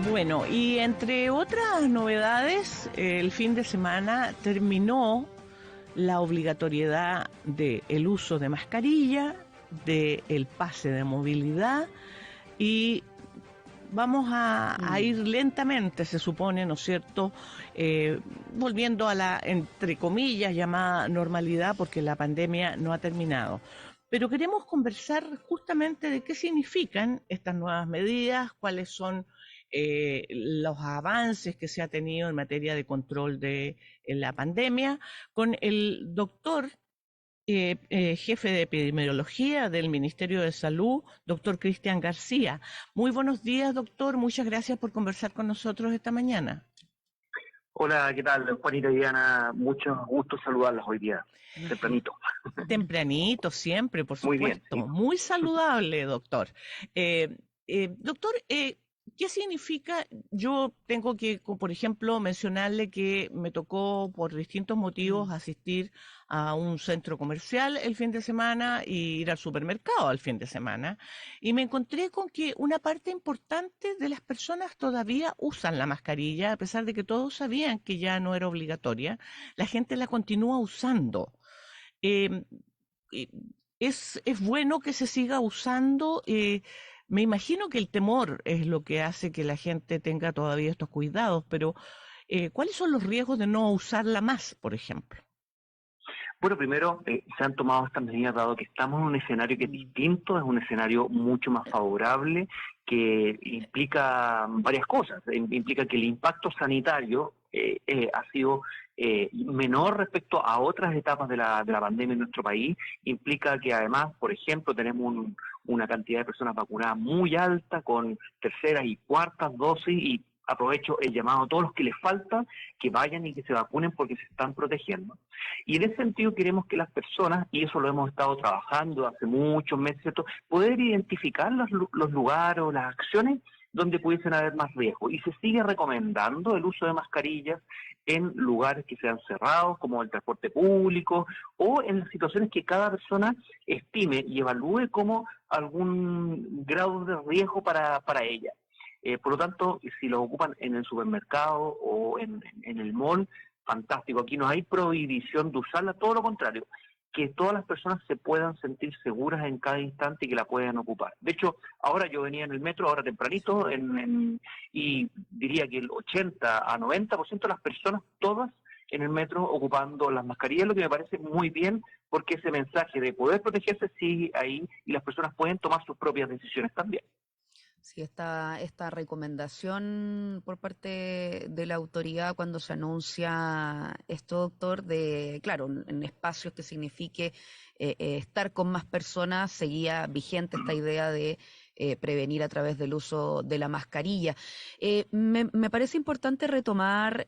Bueno, y entre otras novedades, el fin de semana terminó la obligatoriedad del uso de mascarilla, del pase de movilidad y vamos a ir Mm. lentamente, se supone, ¿no es cierto?, volviendo a la, entre comillas, llamada normalidad, porque la pandemia no ha terminado. Pero queremos conversar justamente de qué significan estas nuevas medidas, cuáles son los avances que se ha tenido en materia de control de la pandemia, con el doctor jefe de epidemiología del Ministerio de Salud, doctor Cristian García. Muy buenos días, doctor. Muchas gracias por conversar con nosotros esta mañana. Hola, ¿qué tal, Juanita y Diana? Mucho gusto saludarlas hoy día, tempranito. Tempranito, siempre, por Muy bien, supuesto. sí. Muy saludable, doctor. Doctor, ¿qué significa? Yo tengo que, por ejemplo, mencionarle que me tocó por distintos motivos Mm. asistir a un centro comercial el fin de semana y ir al supermercado el fin de semana. Y me encontré con que una parte importante de las personas todavía usan la mascarilla, a pesar de que todos sabían que ya no era obligatoria. La gente la continúa usando. Eh, eh, es bueno que se siga usando. Me imagino que el temor es lo que hace que la gente tenga todavía estos cuidados, pero ¿cuáles son los riesgos de no usarla más, por ejemplo? Bueno, primero, se han tomado estas medidas dado que estamos en un escenario que es Mm. distinto, es un escenario mucho más favorable, que implica varias cosas. Implica que el impacto sanitario ha sido menor respecto a otras etapas de la pandemia en nuestro país. Implica que además, por ejemplo, tenemos una cantidad de personas vacunadas muy alta con terceras y cuartas dosis y aprovecho el llamado a todos los que les falta que vayan y que se vacunen porque se están protegiendo. Y en ese sentido queremos que las personas, y eso lo hemos estado trabajando hace muchos meses, ¿cierto?, poder identificar los lugares o las acciones donde pudiesen haber más riesgo. Y se sigue recomendando el uso de mascarillas en lugares que sean cerrados, como el transporte público, o en las situaciones que cada persona estime y evalúe como algún grado de riesgo para ella. Por lo tanto, si lo ocupan en el supermercado o en el mall, fantástico. Aquí no hay prohibición de usarla, todo lo contrario, que todas las personas se puedan sentir seguras en cada instante y que la puedan ocupar. De hecho, ahora yo venía en el metro, ahora tempranito, y diría que el 80 a 90% de las personas, todas en el metro ocupando las mascarillas, lo que me parece muy bien, porque ese mensaje de poder protegerse sigue ahí y las personas pueden tomar sus propias decisiones también. Sí, esta recomendación por parte de la autoridad cuando se anuncia esto, doctor, de, claro, en espacios que signifique estar con más personas, seguía vigente esta idea de prevenir a través del uso de la mascarilla. Me parece importante retomar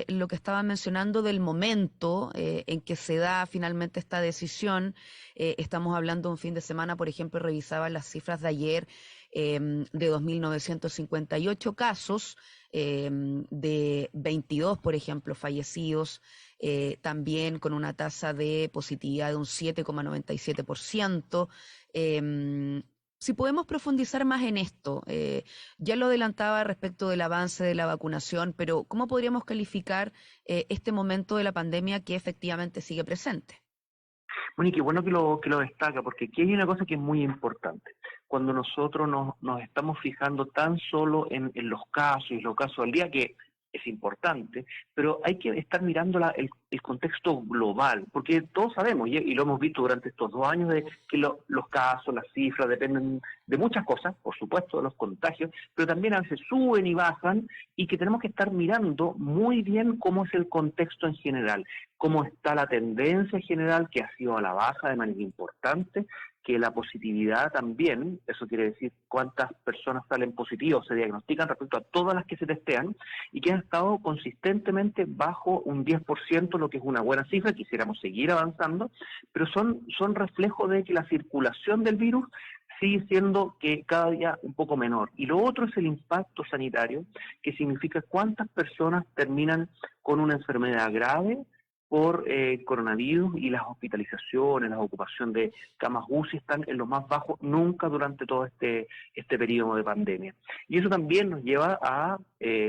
lo que estaba mencionando del momento en que se da finalmente esta decisión. Estamos hablando de un fin de semana, por ejemplo, revisaba las cifras de ayer de 2.958 casos, de 22, por ejemplo, fallecidos, también con una tasa de positividad de un 7,97%. Si podemos profundizar más en esto, ya lo adelantaba respecto del avance de la vacunación, pero ¿cómo podríamos calificar este momento de la pandemia que efectivamente sigue presente? Bueno, y qué bueno que lo destaca, porque aquí hay una cosa que es muy importante. Cuando nosotros nos estamos fijando tan solo en los casos y los casos del día, que es importante, pero hay que estar mirando el contexto global, porque todos sabemos, y lo hemos visto durante estos 2 años, de que los casos, las cifras dependen de muchas cosas, por supuesto, de los contagios, pero también a veces suben y bajan, y que tenemos que estar mirando muy bien cómo es el contexto en general, cómo está la tendencia general que ha sido a la baja de manera importante, que la positividad también, eso quiere decir cuántas personas salen positivas, se diagnostican respecto a todas las que se testean, y que han estado consistentemente bajo un 10%, lo que es una buena cifra, quisiéramos seguir avanzando, pero son reflejo de que la circulación del virus sigue siendo que cada día un poco menor. Y lo otro es el impacto sanitario, que significa cuántas personas terminan con una enfermedad grave por coronavirus, y las hospitalizaciones, la ocupación de camas UCI están en lo más bajo nunca durante todo este periodo de pandemia. Y eso también nos lleva a,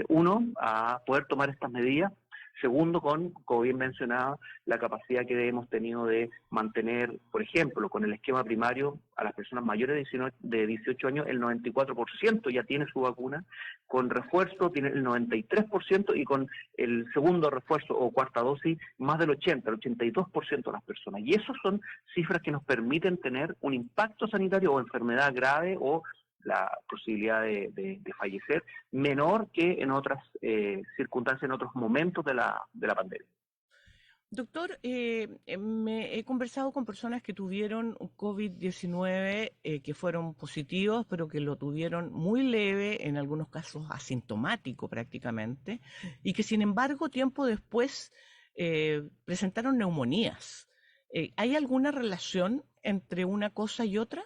uno, a poder tomar estas medidas. Segundo, como bien mencionaba, la capacidad que hemos tenido de mantener, por ejemplo, con el esquema primario, a las personas mayores de 18 años, el 94% ya tiene su vacuna, con refuerzo tiene el 93%, y con el segundo refuerzo o cuarta dosis, más del 82% de las personas. Y esas son cifras que nos permiten tener un impacto sanitario o enfermedad grave o la posibilidad de fallecer menor que en otras circunstancias, en otros momentos de la pandemia. Doctor, me he conversado con personas que tuvieron COVID-19, que fueron positivos, pero que lo tuvieron muy leve, en algunos casos asintomático prácticamente, y que sin embargo tiempo después presentaron neumonías. ¿Hay alguna relación entre una cosa y otra?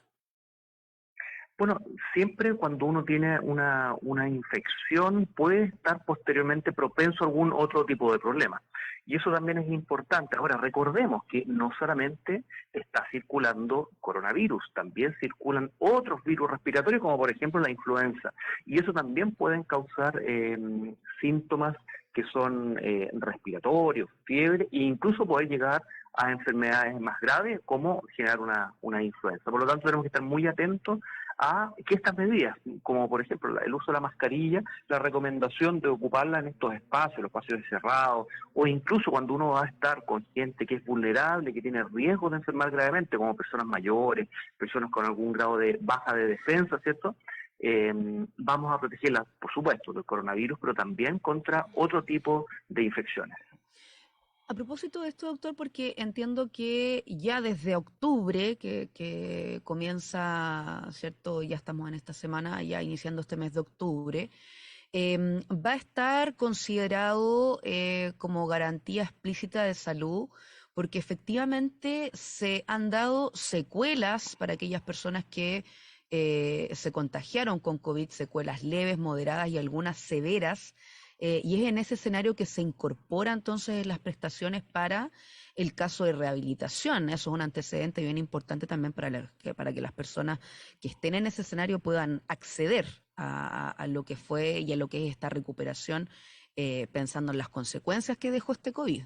Bueno, siempre cuando uno tiene una infección puede estar posteriormente propenso a algún otro tipo de problema. Y eso también es importante. Ahora, recordemos que no solamente está circulando coronavirus, también circulan otros virus respiratorios, como por ejemplo la influenza. Y eso también pueden causar síntomas que son respiratorios, fiebre, e incluso poder llegar a enfermedades más graves, como generar una influenza. Por lo tanto, tenemos que estar muy atentos a que estas medidas, como por ejemplo el uso de la mascarilla, la recomendación de ocuparla en estos espacios, los espacios cerrados, o incluso cuando uno va a estar con gente que es vulnerable, que tiene riesgo de enfermar gravemente, como personas mayores, personas con algún grado de baja de defensa, ¿cierto? Vamos a protegerlas, por supuesto, del coronavirus, pero también contra otro tipo de infecciones. A propósito de esto, doctor, porque entiendo que ya desde octubre, que comienza, ¿cierto? Ya estamos en esta semana, ya iniciando este mes de octubre, va a estar considerado como garantía explícita de salud, porque efectivamente se han dado secuelas para aquellas personas que se contagiaron con COVID, secuelas leves, moderadas y algunas severas. Y es en ese escenario que se incorpora entonces las prestaciones para el caso de rehabilitación. Eso es un antecedente bien importante también para que las personas que estén en ese escenario puedan acceder a lo que fue y a lo que es esta recuperación, pensando en las consecuencias que dejó este COVID.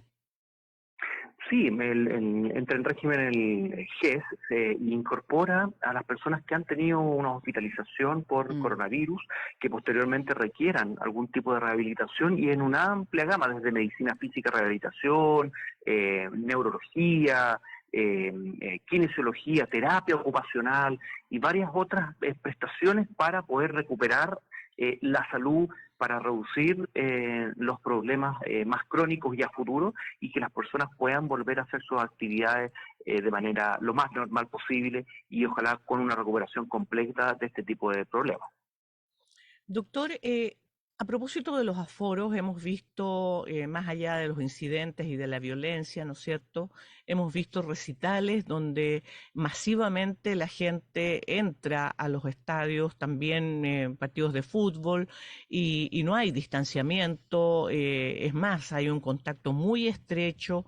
Sí, entra en régimen el GES, se incorpora a las personas que han tenido una hospitalización por coronavirus, que posteriormente requieran algún tipo de rehabilitación, y en una amplia gama, desde medicina física, rehabilitación, neurología, kinesiología, terapia ocupacional y varias otras prestaciones para poder recuperar la salud, para reducir los problemas más crónicos y a futuro, y que las personas puedan volver a hacer sus actividades de manera lo más normal posible, y ojalá con una recuperación completa de este tipo de problemas. Doctor, a propósito de los aforos, hemos visto, más allá de los incidentes y de la violencia, ¿no es cierto? Hemos visto recitales donde masivamente la gente entra a los estadios, también partidos de fútbol, y no hay distanciamiento, es más, hay un contacto muy estrecho.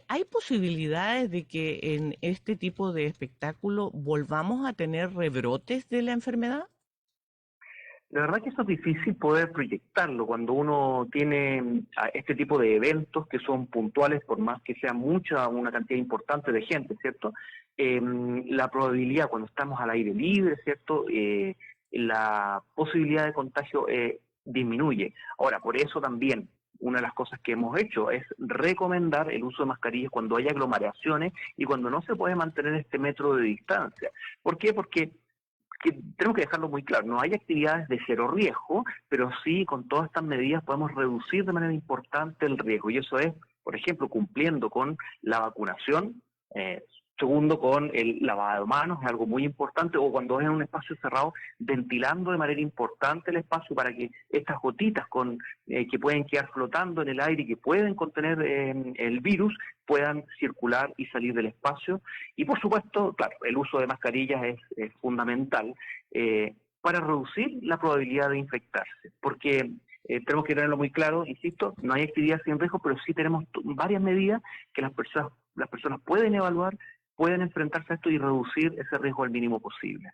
¿Hay posibilidades de que en este tipo de espectáculo volvamos a tener rebrotes de la enfermedad? La verdad que eso es difícil poder proyectarlo cuando uno tiene este tipo de eventos que son puntuales, por más que sea una cantidad importante de gente, ¿cierto? La probabilidad cuando estamos al aire libre, ¿cierto? La posibilidad de contagio disminuye. Ahora, por eso también una de las cosas que hemos hecho es recomendar el uso de mascarillas cuando hay aglomeraciones y cuando no se puede mantener este metro de distancia. ¿Por qué? Porque tenemos que dejarlo muy claro, no hay actividades de cero riesgo, pero sí con todas estas medidas podemos reducir de manera importante el riesgo, y eso es, por ejemplo, cumpliendo con la vacunación, segundo, con el lavado de manos, es algo muy importante, o cuando es en un espacio cerrado, ventilando de manera importante el espacio para que estas gotitas que pueden quedar flotando en el aire y que pueden contener el virus puedan circular y salir del espacio. Y por supuesto, claro, el uso de mascarillas es fundamental para reducir la probabilidad de infectarse, porque tenemos que tenerlo muy claro, insisto, no hay actividad sin riesgo, pero sí tenemos varias medidas que las personas pueden evaluar, pueden enfrentarse a esto y reducir ese riesgo al mínimo posible.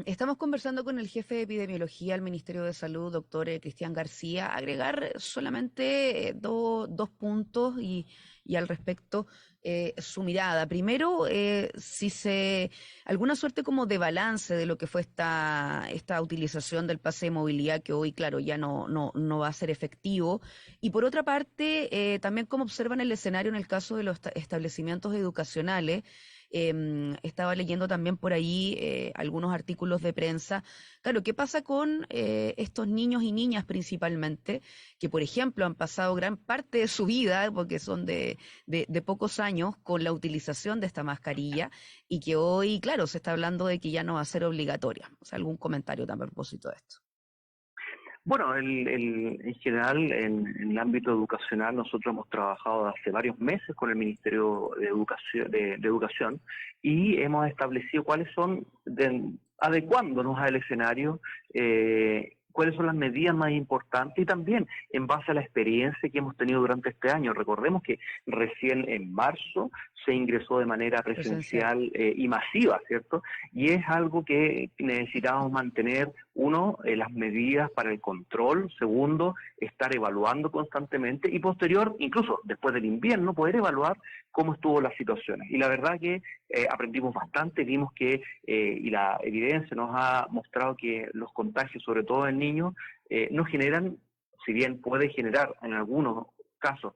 Estamos conversando con el jefe de epidemiología del Ministerio de Salud, doctor Cristian García. Agregar solamente dos puntos y al respecto su mirada. Primero, alguna suerte como de balance de lo que fue esta utilización del pase de movilidad que hoy, claro, ya no va a ser efectivo. Y por otra parte, también cómo observan el escenario en el caso de los establecimientos educacionales. Estaba leyendo también por ahí algunos artículos de prensa. Claro, ¿qué pasa con estos niños y niñas principalmente, que por ejemplo han pasado gran parte de su vida, porque son de pocos años, con la utilización de esta mascarilla y que hoy, claro, se está hablando de que ya no va a ser obligatoria? O sea, algún comentario también a propósito de esto. Bueno, en general, en el ámbito educacional, nosotros hemos trabajado hace varios meses con el Ministerio de Educación y hemos establecido cuáles son, adecuándonos al escenario, cuáles son las medidas más importantes y también en base a la experiencia que hemos tenido durante este año. Recordemos que recién en marzo se ingresó de manera presencial y masiva, ¿cierto? Y es algo que necesitamos mantener, uno, las medidas para el control, segundo, estar evaluando constantemente y posterior, incluso después del invierno, poder evaluar cómo estuvo las situaciones. Y la verdad que aprendimos bastante, vimos que, y la evidencia nos ha mostrado que los contagios, sobre todo en niños, no generan, si bien puede generar en algunos casos,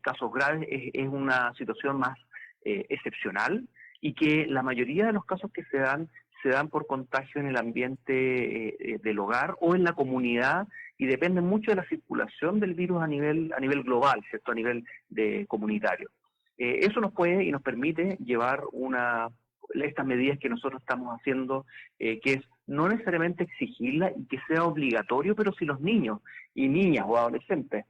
casos graves, es una situación más excepcional y que la mayoría de los casos que se dan por contagio en el ambiente del hogar o en la comunidad y dependen mucho de la circulación del virus a nivel global, ¿cierto? A nivel comunitario. Eso nos puede y nos permite llevar estas medidas que nosotros estamos haciendo, que es no necesariamente exigirla y que sea obligatorio, pero si los niños y niñas o adolescentes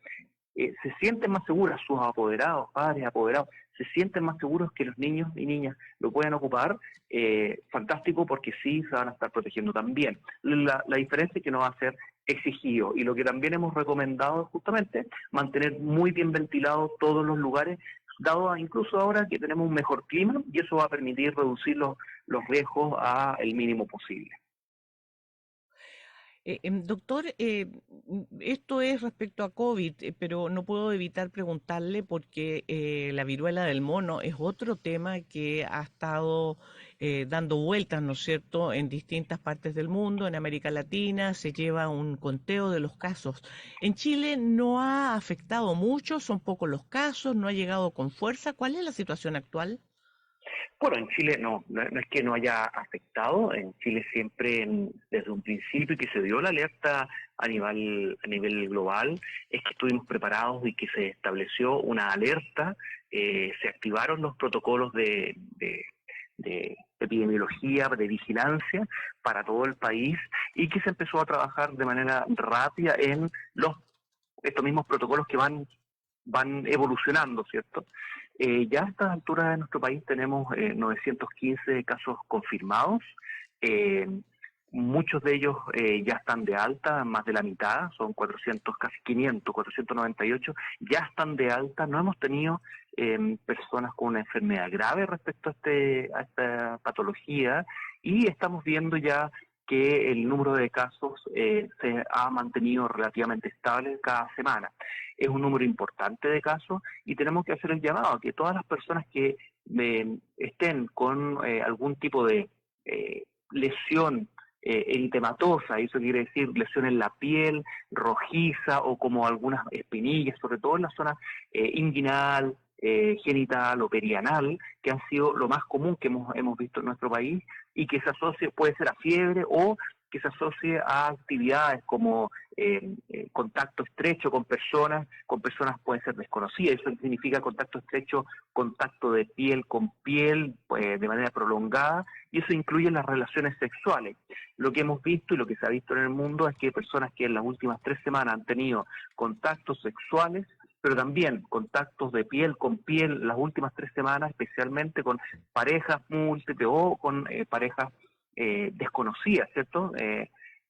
se sienten más seguras, sus apoderados, padres, apoderados, se sienten más seguros que los niños y niñas lo puedan ocupar, fantástico, porque sí se van a estar protegiendo también. La diferencia es que no va a ser exigido, y lo que también hemos recomendado es justamente mantener muy bien ventilados todos los lugares, dado incluso ahora que tenemos un mejor clima, y eso va a permitir reducir los riesgos al mínimo posible. Doctor, esto es respecto a COVID, pero no puedo evitar preguntarle porque la viruela del mono es otro tema que ha estado dando vueltas, ¿no es cierto?, en distintas partes del mundo, en América Latina, se lleva un conteo de los casos. En Chile no ha afectado mucho, son pocos los casos, no ha llegado con fuerza. ¿Cuál es la situación actual? Bueno, en Chile no es que no haya afectado. En Chile siempre, desde un principio que se dio la alerta a nivel global, es que estuvimos preparados y que se estableció una alerta, se activaron los protocolos de epidemiología, de vigilancia para todo el país, y que se empezó a trabajar de manera rápida en estos mismos protocolos que van evolucionando, ¿cierto? Ya a estas alturas de nuestro país tenemos 915 casos confirmados, muchos de ellos ya están de alta, más de la mitad, son 400, casi 500, 498, ya están de alta. No hemos tenido personas con una enfermedad grave respecto a esta patología, y estamos viendo ya que el número de casos se ha mantenido relativamente estable cada semana. Es un número importante de casos y tenemos que hacer el llamado a que todas las personas que estén con algún tipo de lesión eritematosa, eso quiere decir lesión en la piel, rojiza, o como algunas espinillas, sobre todo en la zona inguinal, genital o perianal, que han sido lo más común que hemos visto en nuestro país, y que se asocie, puede ser a fiebre, o que se asocie a actividades como contacto estrecho con personas pueden ser desconocidas. Eso significa contacto estrecho, contacto de piel con piel, de manera prolongada, y eso incluye las relaciones sexuales. Lo que hemos visto y lo que se ha visto en el mundo es que personas que en las últimas 3 semanas han tenido contactos sexuales, pero también contactos de piel con piel las últimas 3 semanas, especialmente con parejas múltiples o con parejas desconocidas, ¿cierto?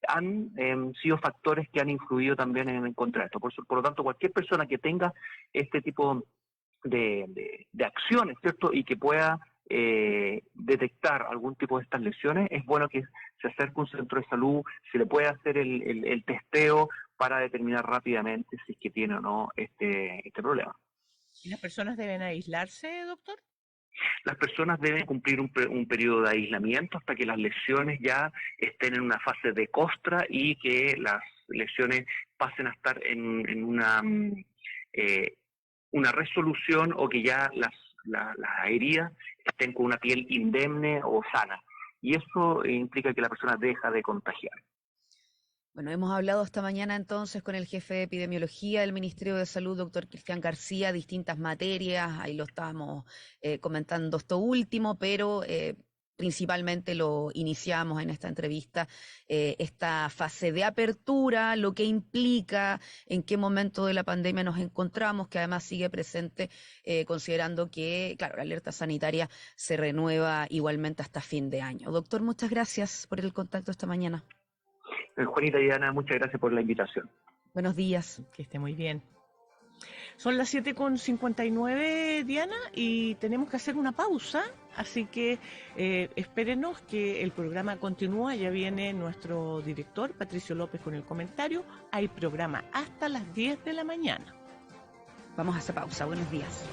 han sido factores que han influido también en contra de esto. Por lo tanto, cualquier persona que tenga este tipo de acciones, ¿cierto? Y que pueda detectar algún tipo de estas lesiones, es bueno que se acerque a un centro de salud, se le puede hacer el testeo para determinar rápidamente si es que tiene o no este problema. ¿Y las personas deben aislarse, doctor? Las personas deben cumplir un periodo de aislamiento hasta que las lesiones ya estén en una fase de costra y que las lesiones pasen a estar en una resolución, o que ya las heridas estén con una piel indemne o sana. Y eso implica que la persona deja de contagiar. Bueno, hemos hablado esta mañana entonces con el jefe de epidemiología del Ministerio de Salud, doctor Cristian García, distintas materias, ahí lo estábamos comentando esto último, pero principalmente lo iniciamos en esta entrevista, esta fase de apertura, lo que implica, en qué momento de la pandemia nos encontramos, que además sigue presente, considerando que, claro, la alerta sanitaria se renueva igualmente hasta fin de año. Doctor, muchas gracias por el contacto esta mañana. Juanita y Diana, muchas gracias por la invitación. Buenos días. Que esté muy bien. Son las 7:59, Diana, y tenemos que hacer una pausa, así que espérenos que el programa continúa. Ya viene nuestro director, Patricio López, con el comentario. Hay programa hasta las 10 de la mañana. Vamos a hacer pausa. Buenos días.